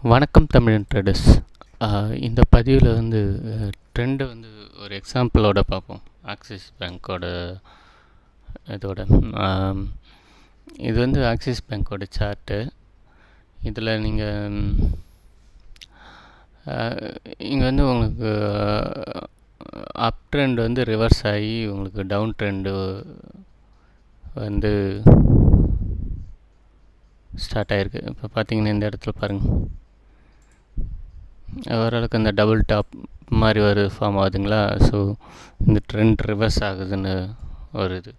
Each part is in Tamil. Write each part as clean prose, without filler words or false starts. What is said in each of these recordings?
வணக்கம் தமிழன் ட்ரேடர்ஸ். இந்த பதிவில் வந்து ட்ரெண்டை வந்து ஒரு எக்ஸாம்பிளோட பார்ப்போம். ஆக்சிஸ் பேங்க்கோட இதோட இது வந்து ஆக்சிஸ் பேங்க்கோட சார்ட்டு. இதில் நீங்கள் இங்கே வந்து உங்களுக்கு அப் ட்ரெண்ட் வந்து ரிவர்ஸ் ஆகி உங்களுக்கு டவுன் ட்ரெண்டு வந்து ஸ்டார்ட் ஆகிருக்கு. இப்போ பார்த்தீங்கன்னா இந்த இடத்துல பாருங்கள், ஓரளவுக்கு அந்த டபுள் டாப் மாதிரி ஃபார்ம் ஆகுதுங்களா. ஸோ இந்த ட்ரெண்ட் ரிவர்ஸ் ஆகுதுன்னு ஒரு இது.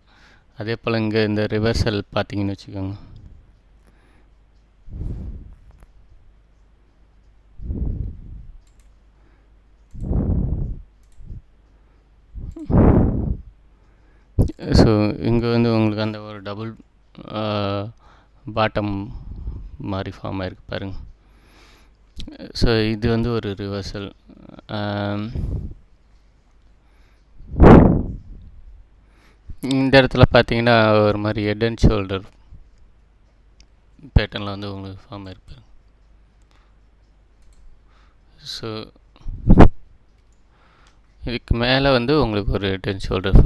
அதே போல் இங்கே இந்த ரிவர்சல் பார்த்தீங்கன்னு வச்சுக்கோங்க, ஸோ இங்கே வந்து உங்களுக்கு அந்த ஒரு டபுள் பாட்டம் மாதிரி ஃபார்ம் ஆகிருக்கு பாருங்கள். ஸோ இது வந்து ஒரு ரிவர்சல். இந்த இடத்துல பார்த்தீங்கன்னா ஒரு மாதிரி ஹெட் அண்ட் ஷோல்டர் பேட்டர்னில் வந்து உங்களுக்கு ஃபார்ம் ஆகிருப்பாரு. ஸோ இதுக்கு மேலே வந்து உங்களுக்கு ஒரு ஹெட் அண்ட் ஷோல்டர்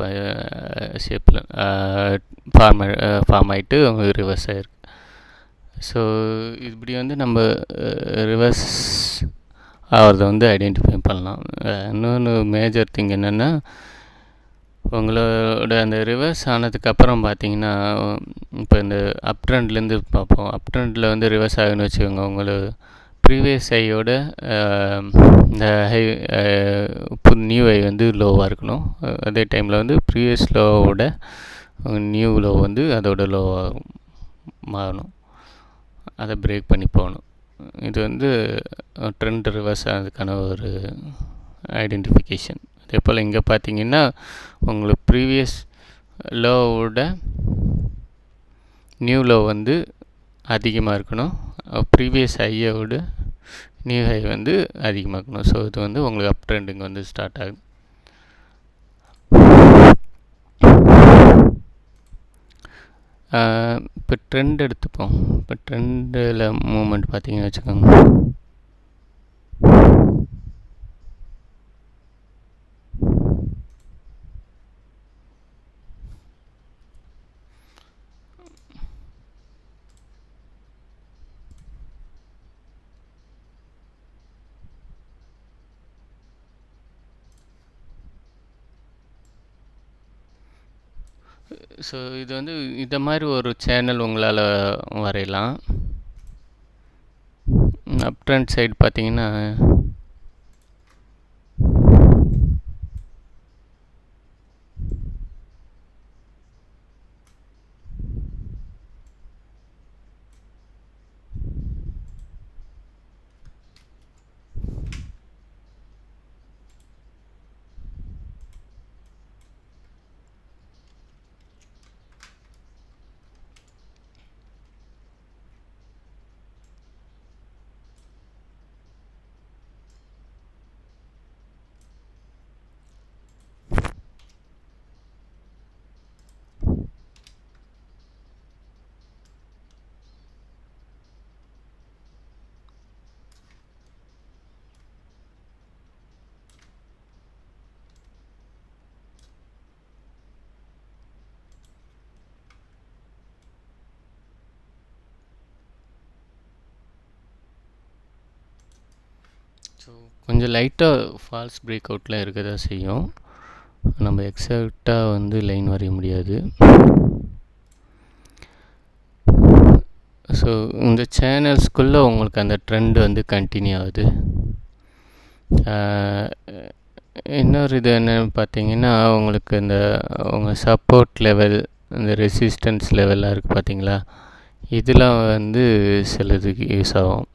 ஷேப்பில் ஃபார்ம் ஆகிட்டு உங்களுக்கு ரிவர்ஸ் ஆகிருக்கு. ஸோ இப்படி வந்து நம்ம ரிவர்ஸ் ஆகிறத வந்து ஐடென்டிஃபை பண்ணலாம். இன்னொன்று மேஜர் திங் என்னென்னா, உங்களோட அந்த ரிவர்ஸ் ஆனதுக்கப்புறம் பார்த்தீங்கன்னா, இப்போ இந்த அப் ட்ரெண்ட்லேருந்து பார்ப்போம். அப் ட்ரெண்டில் வந்து ரிவர்ஸ் ஆகுன்னு வச்சுக்கோங்க, உங்களுக்கு ப்ரீவியஸ் ஹையோட இந்த ஹை நியூ ஹை வந்து லோவாக இருக்கணும். அதே டைமில் வந்து ப்ரீவியஸ் லோவோட நியூ லோ வந்து அதோட லோவாக மாறணும். அதை பிரேக் பண்ணி போகணும். இது வந்து ட்ரெண்ட் ரிவர்ஸ் ஆனதுக்கான ஒரு ஐடென்டிஃபிகேஷன். அதே போல் இங்கே பார்த்தீங்கன்னா, உங்களுக்கு ப்ரீவியஸ் லோவோட நியூ லோ வந்து அதிகமாக இருக்கணும், ப்ரீவியஸ் ஹையோட நியூ ஹை வந்து அதிகமாக இருக்கணும். ஸோ இது வந்து உங்களுக்கு அப் ட்ரெண்டுங்க வந்து ஸ்டார்ட் ஆகுது. இப்போ ட்ரெண்ட் எடுத்துப்போம். இப்போ ட்ரெண்டில் மூமெண்ட் பார்த்தீங்கன்னு வச்சுக்கோங்க, ஸோ இது வந்து இந்த மாதிரி ஒரு சேனல் உங்களால் வரையலாம். அப் ட்ரெண்ட் சைடு பார்த்தீங்கன்னா, ஸோ கொஞ்சம் லைட்டாக ஃபால்ஸ் பிரேக் அவுட்லாம் இருக்க தான் செய்யும். நம்ம எக்ஸாக்டாக வந்து லைன் வரைய முடியாது. ஸோ இந்த சேனல்ஸ்குள்ளே உங்களுக்கு அந்த ட்ரெண்ட் வந்து கண்டினியூ ஆகுது. இன்னொரு இது என்னென்னு பார்த்தீங்கன்னா, உங்களுக்கு இந்த உங்கள் சப்போர்ட் லெவல், இந்த ரெசிஸ்டன்ஸ் லெவல்லாம் இருக்குது பார்த்தீங்களா, இதெல்லாம் வந்து சிலதுக்கு யூஸ் ஆகும்.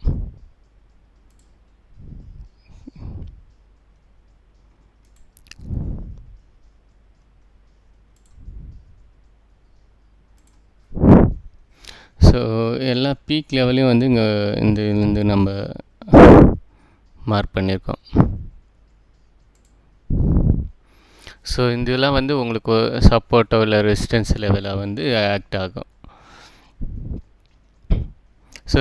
ஸோ எல்லா பீக் லெவலையும் வந்து இங்கே இந்த நம்ம மார்க் பண்ணியிருக்கோம். ஸோ இதெல்லாம் வந்து உங்களுக்கு சப்போர்ட்டோ இல்லை ரெசிஸ்டன்ஸ் லெவலாக வந்து ஆக்ட் ஆகும். ஸோ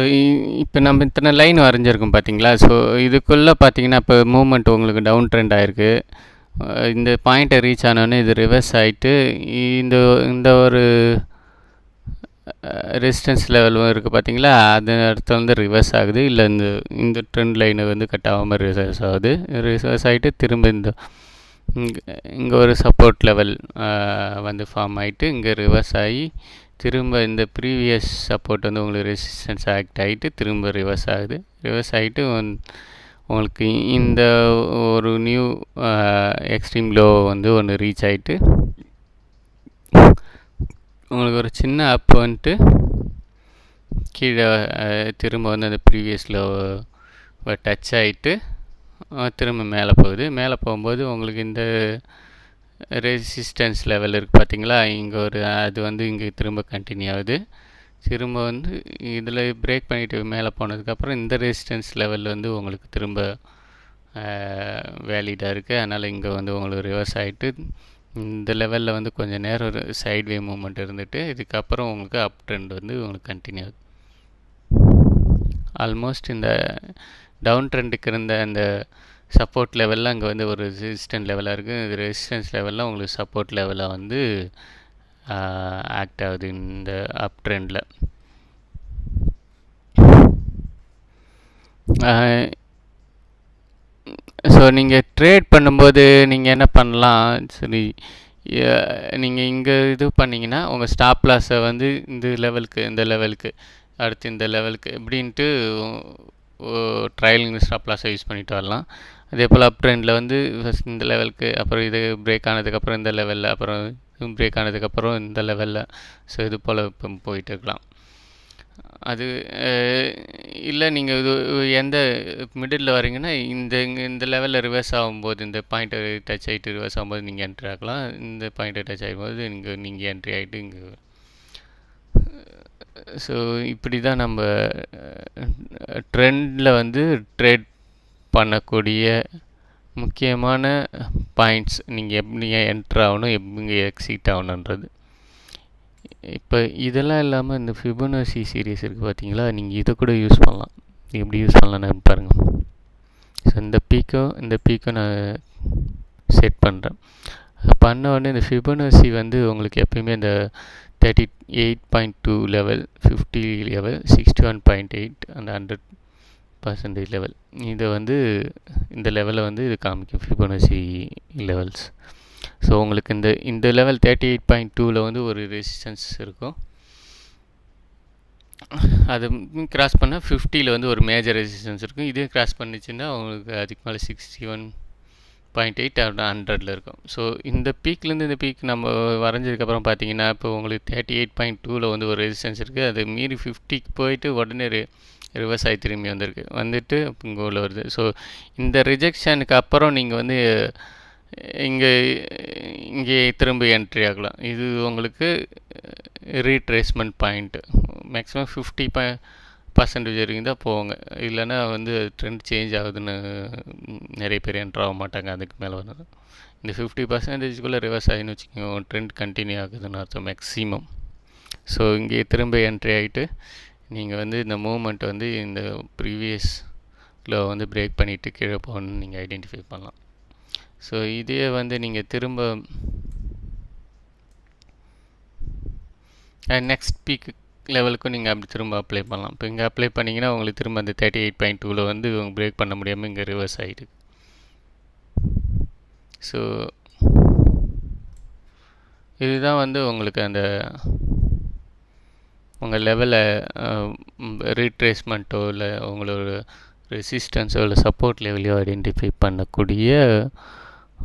இப்போ நம்ம இத்தனை லைன் வரைஞ்சிருக்கோம் பார்த்தீங்களா? ஸோ இதுக்குள்ளே பார்த்தீங்கன்னா இப்போ மூவ்மெண்ட் உங்களுக்கு டவுன் ட்ரெண்ட் ஆகிருக்கு. இந்த பாயிண்ட்டை ரீச் ஆனோடனே இது ரிவர்ஸ் ஆகிட்டு இந்த இந்த ஒரு ரெசிஸ்டன்ஸ் லெவலும் இருக்குது பார்த்தீங்களா? அது இடத்துல வந்து ரிவர்ஸ் ஆகுது. இல்லை இந்த இந்த ட்ரெண்ட் லைனை வந்து கட் ஆகாமல் ரிவர்ஸ் ஆகுது. ரிவர்ஸ் ஆகிட்டு திரும்ப இந்த இங்கே ஒரு சப்போர்ட் லெவல் வந்து ஃபார்ம் ஆகிட்டு இங்கே ரிவர்ஸ் ஆகி திரும்ப இந்த ப்ரீவியஸ் சப்போர்ட் வந்து உங்களுக்கு ரெசிஸ்டன்ஸ் ஆக்ட் ஆகிட்டு திரும்ப ரிவர்ஸ் ஆகுது. ரிவர்ஸ் ஆகிட்டு உங்களுக்கு இந்த ஒரு நியூ எக்ஸ்ட்ரீம் லோ வந்து ஒன்று ரீச் ஆகிட்டு உங்களுக்கு ஒரு சின்ன அப் வந்துட்டு கீழே திரும்ப வந்து அந்த ப்ரீவியஸ் லோ டச் ஆகிட்டு திரும்ப மேலே போகுது. மேலே போகும்போது உங்களுக்கு இந்த ரெசிஸ்டன்ஸ் லெவல் இருக்குது பார்த்தீங்களா? இங்கே ஒரு அது வந்து இங்கே திரும்ப கண்டினியூ ஆகுது. திரும்ப வந்து இதில் பிரேக் பண்ணிவிட்டு மேலே போனதுக்கப்புறம் இந்த ரெசிஸ்டன்ஸ் லெவல் வந்து உங்களுக்கு திரும்ப வேலிடாக இருக்குது. அதனால் இங்கே வந்து உங்களுக்கு ரிவர்ஸ் ஆகிட்டு இந்த லெவலில் வந்து கொஞ்சம் நேரம் ஒரு சைட்வே மூமெண்ட் இருந்துட்டு இதுக்கப்புறம் உங்களுக்கு அப் ட்ரெண்ட் வந்து உங்களுக்கு கண்டினியூ ஆகுது. ஆல்மோஸ்ட் இந்த டவுன் ட்ரெண்டுக்கு இருந்த அந்த சப்போர்ட் லெவலில் அங்கே வந்து ஒரு ரெசிஸ்டன்ட் லெவலாக இருக்குது. இது ரெசிஸ்டன்ஸ் லெவலில் உங்களுக்கு சப்போர்ட் லெவலாக வந்து ஆக்ட் ஆகுது இந்த அப் ட்ரெண்டில். ஸோ நீங்கள் ட்ரேட் பண்ணும்போது நீங்கள் என்ன பண்ணலாம், சரி நீங்கள் இங்கே இது பண்ணிங்கன்னா உங்கள் ஸ்டாப் லாஸை வந்து இந்த லெவலுக்கு அடுத்து இந்த லெவலுக்கு இப்படின்ட்டு ட்ரையலிங் ஸ்டாப் லாஸை யூஸ் பண்ணிட்டு வரலாம். அதே போல் அப் ட்ரெண்டில் வந்து ஃபஸ்ட் இந்த லெவலுக்கு, அப்புறம் இது பிரேக் ஆனதுக்கப்புறம் இந்த லெவலில், அப்புறம் பிரேக் ஆனதுக்கப்புறம் இந்த லெவலில், ஸோ இது போல் இப்போ போயிட்டு இருக்கலாம். அது இல்லை நீங்கள் இது எந்த மிடில் வரீங்கன்னா இந்த லெவலில் ரிவர்ஸ் ஆகும்போது இந்த பாயிண்ட்டை டச் ஆகிட்டு ரிவர்ஸ் ஆகும்போது நீங்கள் என்ட்ரி ஆகலாம். இந்த பாயிண்ட்டை டச் ஆகும்போது நீங்கள் என்ட்ரி ஆகிட்டு இங்கே. ஸோ இப்படி தான் நம்ம ட்ரெண்டில் வந்து ட்ரேட் பண்ணக்கூடிய முக்கியமான பாயிண்ட்ஸ், நீங்கள் எப்படி என்ட்ரு ஆகணும், எப்படி எக்ஸிட் ஆகணுன்றது. இப்போ இதெல்லாம் இல்லாமல் இந்த ஃபிபோனாச்சி சீரீஸ் இருக்குது பார்த்தீங்களா? நீங்கள் இதை கூட யூஸ் பண்ணலாம். எப்படி யூஸ் பண்ணலான்னு பாருங்கள். ஸோ இந்த பீக்கோ நான் செட் பண்ணுறேன். பண்ண உடனே இந்த ஃபிபோனாச்சி வந்து உங்களுக்கு எப்பயுமே இந்த 38.2 லெவல், 50 லெவல், 61.8 அந்த 100% லெவல், இதை வந்து இந்த லெவலை வந்து இது காமிக்கும் ஃபிபோனாச்சி லெவல்ஸ். ஸோ உங்களுக்கு இந்த லெவல் 38.2ல் வந்து ஒரு ரெசிஸ்டன்ஸ் இருக்கும். அது கிராஸ் பண்ணால் 50ல் வந்து ஒரு மேஜர் ரெசிஸ்டன்ஸ் இருக்கும். இதே கிராஸ் பண்ணிச்சுன்னா உங்களுக்கு அதுக்கு மேலே 61.8 100ல் இருக்கும். ஸோ இந்த பீக்லேருந்து இந்த பீக் நம்ம வரைஞ்சதுக்கப்புறம் பார்த்தீங்கன்னா இப்போ உங்களுக்கு 38.2ல் வந்து ஒரு ரெசிஸ்டன்ஸ் இருக்குது. அது மீறி 50க்கு போயிட்டு உடனே ரிவர்ஸ் ஆகி திரும்பி வந்துட்டு இங்கே உள்ள வருது. ஸோ இந்த ரிஜெக்ஷனுக்கு அப்புறம் நீங்கள் வந்து இங்கே திரும்ப என்ட்ரி ஆகலாம். இது உங்களுக்கு ரீட்ரேஸ்மெண்ட் பாயிண்ட்டு. மேக்ஸிமம் 50% வரைக்கும் தான் போவாங்க. இல்லைன்னா வந்து ட்ரெண்ட் சேஞ்ச் ஆகுதுன்னு நிறைய பேர் என்ட்ரு ஆக மாட்டாங்க. அதுக்கு மேலே வந்து இந்த 50%குள்ளே ரிவர்ஸ் ஆகின்னு வச்சுக்கோங்க, ட்ரெண்ட் கண்டினியூ ஆகுதுன்னு அர்த்தம் மேக்ஸிமம். ஸோ இங்கே திரும்ப என்ட்ரி ஆகிட்டு நீங்கள் வந்து இந்த மூவ்மெண்ட் வந்து இந்த ப்ரீவியஸில் வந்து பிரேக் பண்ணிவிட்டு கீழே போகணுன்னு நீங்கள் ஐடென்டிஃபை பண்ணலாம். ஸோ இதே வந்து நீங்கள் திரும்ப நெக்ஸ்ட் பீக் லெவலுக்கும் நீங்கள் அப்படி திரும்ப அப்ளை பண்ணலாம். இப்போ இங்கே அப்ளை பண்ணிங்கன்னா உங்களுக்கு திரும்ப அந்த 38.2ல் வந்து பிரேக் பண்ண முடியாமல் இங்கே ரிவர்ஸ் ஆகிடுது. ஸோ இதுதான் வந்து உங்களுக்கு அந்த உங்கள் லெவலை ரீட்ரேஸ்மெண்ட்டோ இல்லை உங்களோட ரெசிஸ்டன்ஸோ இல்லை சப்போர்ட் லெவலையோ ஐடென்டிஃபை பண்ணக்கூடிய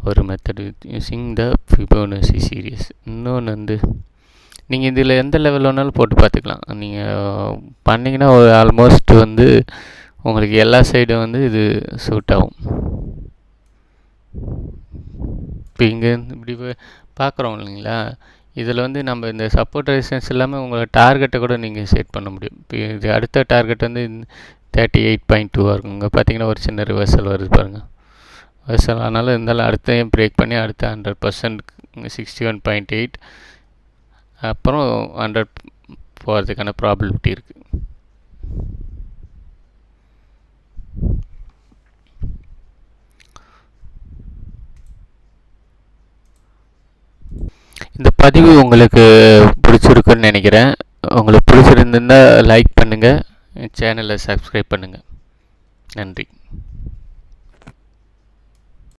ஒரு method using the Fibonacci series. இன்னொன்று வந்து நீங்கள் இதில் எந்த லெவல் வேணாலும் போட்டு பார்த்துக்கலாம். நீங்கள் பண்ணிங்கன்னா ஒரு ஆல்மோஸ்ட் வந்து உங்களுக்கு எல்லா சைடும் வந்து இது சூட் ஆகும். இப்போ இங்கே இப்படி பார்க்குறோம் இல்லைங்களா, இதில் வந்து நம்ம இந்த சப்போர்ட் ரெசிஸ்டன்ஸ் இல்லாமல் உங்களோட டார்கெட்டை கூட நீங்கள் செட் பண்ண முடியும். இப்போ இது அடுத்த டார்கெட் வந்து 38.2 இருக்கும். இங்கே பார்த்தீங்கன்னா ஒரு சின்ன ரிவர்சல் வருது பாருங்கள். ரிவர்சல் ஆனாலும் இருந்தாலும் அடுத்தையும் பிரேக் பண்ணி அடுத்த 100% 61.8 அப்புறம் 100 போகிறதுக்கான ப்ராபபிலிட்டி இருக்குது. இந்த பதிவு உங்களுக்கு பிடிச்சிருக்குன்னு நினைக்கிறேன். உங்களுக்கு பிடிச்சிருந்துன்னா லைக் பண்ணுங்கள், சேனலை சப்ஸ்கிரைப் பண்ணுங்கள். நன்றி.